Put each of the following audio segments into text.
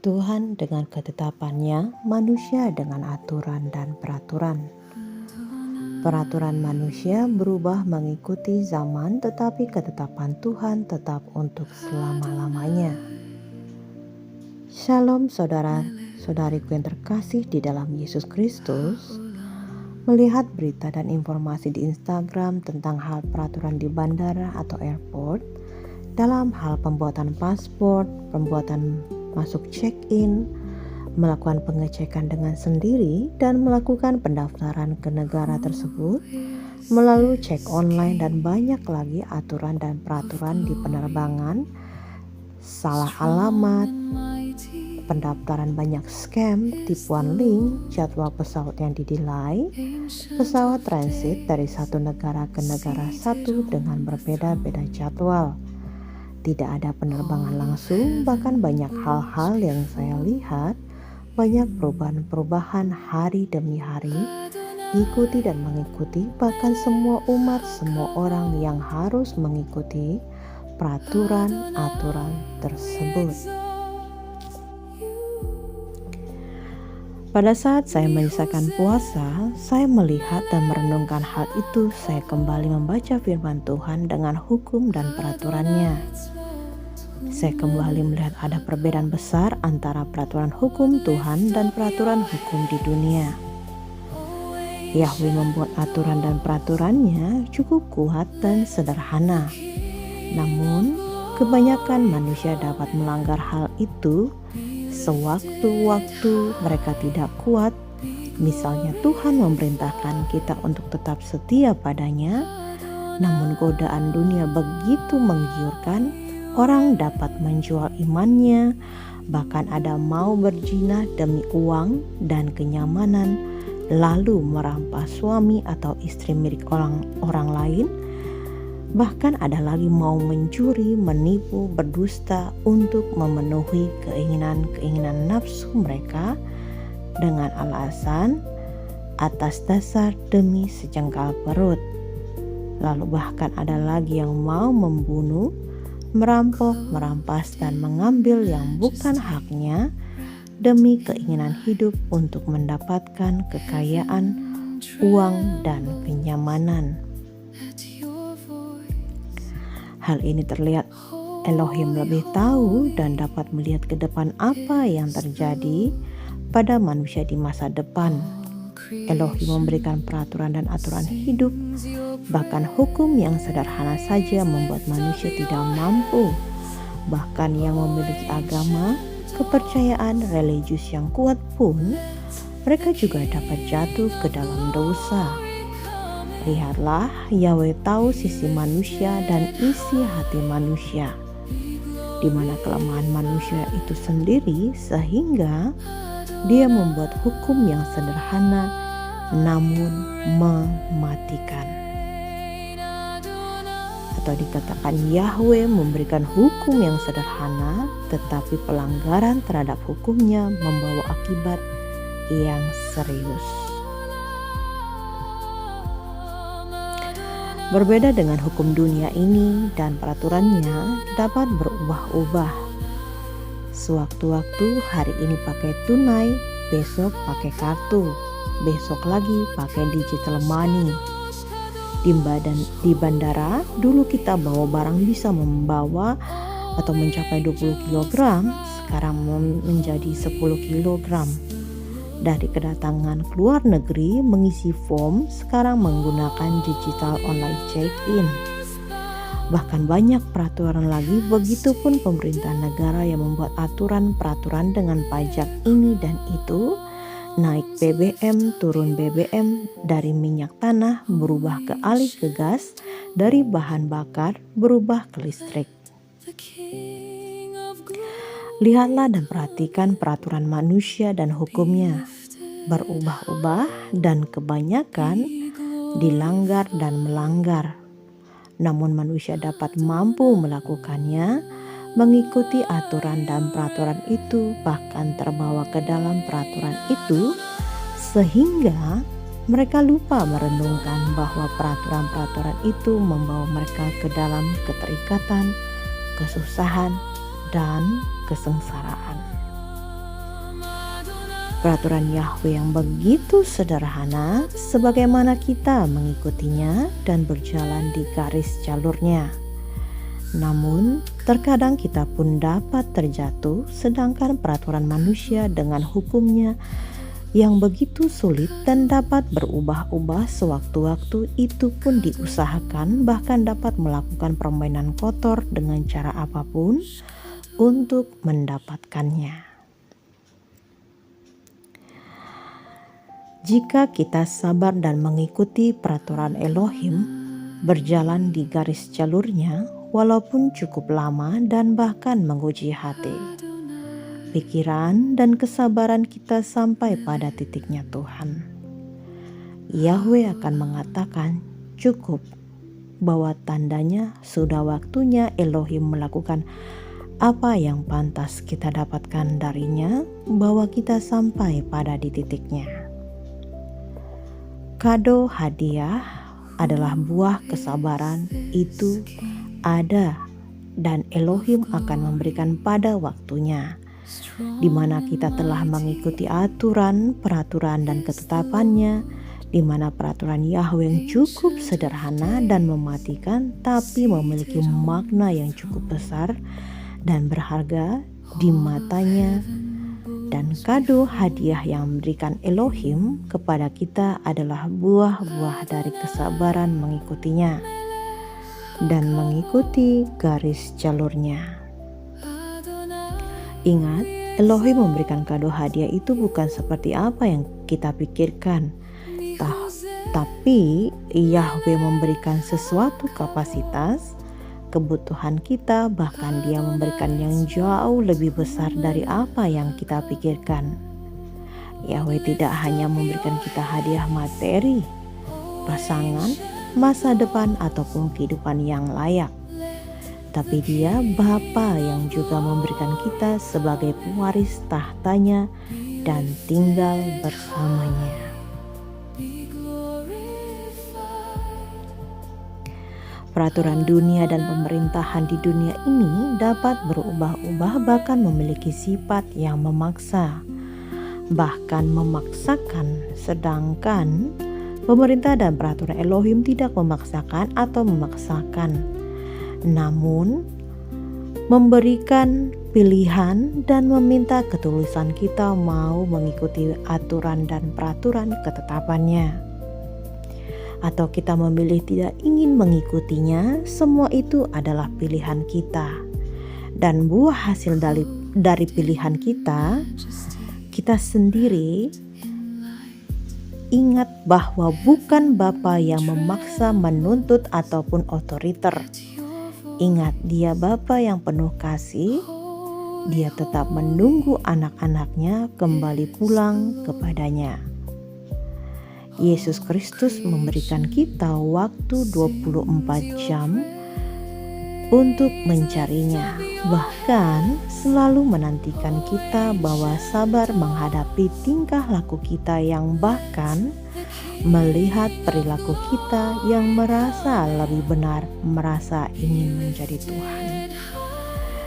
Tuhan dengan ketetapannya, manusia dengan aturan dan peraturan. Peraturan manusia berubah mengikuti zaman, tetapi ketetapan Tuhan tetap untuk selama-lamanya. Shalom saudara-saudariku yang terkasih di dalam Yesus Kristus. Melihat berita dan informasi di Instagram tentang hal peraturan di bandara atau airport, dalam hal pembuatan paspor, pembuatan masuk check-in, melakukan pengecekan dengan sendiri, dan melakukan pendaftaran ke negara tersebut melalui cek online, dan banyak lagi aturan dan peraturan di penerbangan, salah alamat, pendaftaran banyak scam, tipuan link, jadwal pesawat yang didelay, pesawat transit dari satu negara ke negara satu dengan berbeda-beda jadwal. Tidak ada penerbangan langsung, bahkan banyak hal-hal yang saya lihat, banyak perubahan-perubahan hari demi hari, ikuti dan mengikuti, bahkan semua umat, semua orang yang harus mengikuti peraturan-aturan tersebut. Pada saat saya menyisakan puasa, saya melihat dan merenungkan hal itu. Saya kembali membaca firman Tuhan dengan hukum dan peraturannya. Saya kembali melihat ada perbedaan besar antara peraturan hukum Tuhan dan peraturan hukum di dunia. Yahweh membuat aturan dan peraturannya cukup kuat dan sederhana. Namun, kebanyakan manusia dapat melanggar hal itu sewaktu-waktu mereka tidak kuat. Misalnya Tuhan memerintahkan kita untuk tetap setia padanya, namun godaan dunia begitu menggiurkan, orang dapat menjual imannya, bahkan ada mau berzina demi uang dan kenyamanan, lalu merampas suami atau istri milik orang lain. Bahkan ada lagi mau mencuri, menipu, berdusta untuk memenuhi keinginan nafsu mereka dengan alasan atas dasar demi secengkal perut. Lalu bahkan ada lagi yang mau membunuh, merampok, merampas dan mengambil yang bukan haknya demi keinginan hidup untuk mendapatkan kekayaan, uang, dan kenyamanan. Hal ini terlihat Elohim lebih tahu dan dapat melihat ke depan apa yang terjadi pada manusia di masa depan. Elohim memberikan peraturan dan aturan hidup, bahkan hukum yang sederhana saja membuat manusia tidak mampu. Bahkan yang memiliki agama, kepercayaan religius yang kuat pun, mereka juga dapat jatuh ke dalam dosa. Lihatlah, Yahweh tahu sisi manusia dan isi hati manusia, di mana kelemahan manusia itu sendiri, sehingga Dia membuat hukum yang sederhana namun mematikan. Atau dikatakan Yahweh memberikan hukum yang sederhana, tetapi pelanggaran terhadap hukumnya membawa akibat yang serius. Berbeda dengan hukum dunia ini, dan peraturannya dapat berubah-ubah. Sewaktu-waktu, hari ini pakai tunai, besok pakai kartu, besok lagi pakai digital money. Di bandara, dulu kita bawa barang bisa membawa atau mencapai 20 kg, sekarang menjadi 10 kg. Dari kedatangan keluar negeri mengisi form, sekarang menggunakan digital online check-in. Bahkan banyak peraturan lagi, begitupun pemerintah negara yang membuat aturan-peraturan dengan pajak ini dan itu, naik BBM, turun BBM, dari minyak tanah berubah ke alih ke gas, dari bahan bakar berubah ke listrik. Lihatlah dan perhatikan peraturan manusia dan hukumnya berubah-ubah, dan kebanyakan dilanggar dan melanggar. Namun manusia dapat mampu melakukannya, mengikuti aturan dan peraturan itu, bahkan terbawa ke dalam peraturan itu, sehingga mereka lupa merenungkan bahwa peraturan-peraturan itu membawa mereka ke dalam keterikatan, kesusahan, dan kesengsaraan. Peraturan Yahweh yang begitu sederhana, sebagaimana kita mengikutinya dan berjalan di garis jalurnya. Namun, terkadang kita pun dapat terjatuh, sedangkan peraturan manusia dengan hukumnya yang begitu sulit dan dapat berubah-ubah sewaktu-waktu itu pun diusahakan, bahkan dapat melakukan permainan kotor dengan cara apapun untuk mendapatkannya. Jika kita sabar dan mengikuti peraturan Elohim, berjalan di garis jalurnya, walaupun cukup lama dan bahkan menguji hati, pikiran dan kesabaran kita sampai pada titiknya Tuhan, Yahweh akan mengatakan cukup, bahwa tandanya sudah waktunya Elohim melakukan apa yang pantas kita dapatkan darinya, bahwa kita sampai pada di titiknya. Kado hadiah adalah buah kesabaran, itu ada dan Elohim akan memberikan pada waktunya, di mana kita telah mengikuti aturan, peraturan dan ketetapannya, di mana peraturan Yahweh yang cukup sederhana dan mematikan, tapi memiliki makna yang cukup besar dan berharga di matanya. Dan kado hadiah yang memberikan Elohim kepada kita adalah buah-buah dari kesabaran mengikutinya dan mengikuti garis jalurnya. Ingat, Elohim memberikan kado hadiah itu bukan seperti apa yang kita pikirkan, tapi Yahweh memberikan sesuatu kapasitas, kebutuhan kita, bahkan Dia memberikan yang jauh lebih besar dari apa yang kita pikirkan. Yahweh tidak hanya memberikan kita hadiah materi, pasangan, masa depan ataupun kehidupan yang layak, tapi Dia Bapa yang juga memberikan kita sebagai pewaris tahtanya dan tinggal bersamanya. Peraturan dunia dan pemerintahan di dunia ini dapat berubah-ubah, bahkan memiliki sifat yang memaksa, bahkan memaksakan, sedangkan pemerintah dan peraturan Elohim tidak memaksakan atau memaksakan, namun memberikan pilihan dan meminta ketulusan kita mau mengikuti aturan dan peraturan ketetapannya, atau kita memilih tidak ingin mengikutinya. Semua itu adalah pilihan kita, dan buah hasil dari pilihan kita sendiri. Ingat bahwa bukan Bapa yang memaksa, menuntut ataupun otoriter. Ingat, Dia Bapa yang penuh kasih. Dia tetap menunggu anak-anaknya kembali pulang kepadanya. Yesus Kristus memberikan kita waktu 24 jam untuk mencarinya, bahkan selalu menantikan kita bahwa sabar menghadapi tingkah laku kita yang bahkan melihat perilaku kita yang merasa lebih benar, merasa ingin menjadi Tuhan,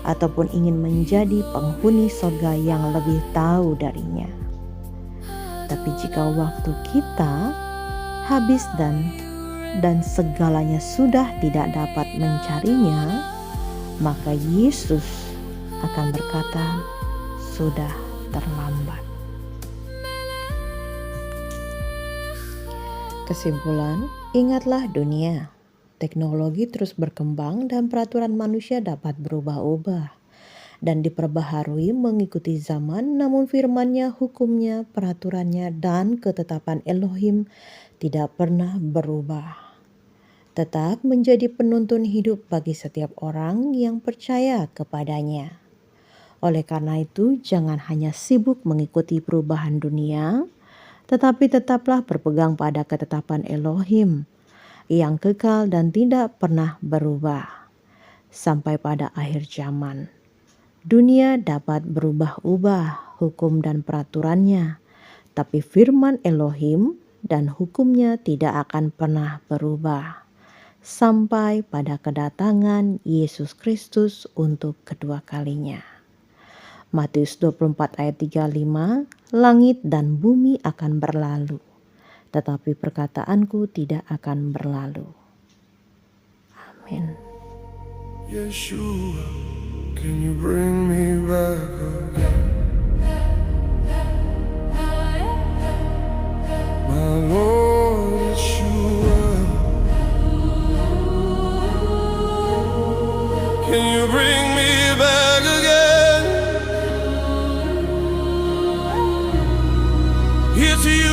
ataupun ingin menjadi penghuni surga yang lebih tahu darinya. Tapi jika waktu kita habis dan segalanya sudah tidak dapat mencarinya, maka Yesus akan berkata, sudah terlambat. Kesimpulan, ingatlah dunia. Teknologi terus berkembang dan peraturan manusia dapat berubah-ubah dan diperbaharui mengikuti zaman, namun firman-Nya, hukumnya, peraturannya, dan ketetapan Elohim tidak pernah berubah. Tetap menjadi penuntun hidup bagi setiap orang yang percaya kepadanya. Oleh karena itu, jangan hanya sibuk mengikuti perubahan dunia, tetapi tetaplah berpegang pada ketetapan Elohim yang kekal dan tidak pernah berubah sampai pada akhir zaman. Dunia dapat berubah-ubah hukum dan peraturannya, tapi firman Elohim dan hukumnya tidak akan pernah berubah sampai pada kedatangan Yesus Kristus untuk kedua kalinya. Matius 24 ayat 35, langit dan bumi akan berlalu, tetapi perkataanku tidak akan berlalu. Amin. Yeshua, can you bring me back again? My Lord Yeshua, can you bring me back again? Here to you.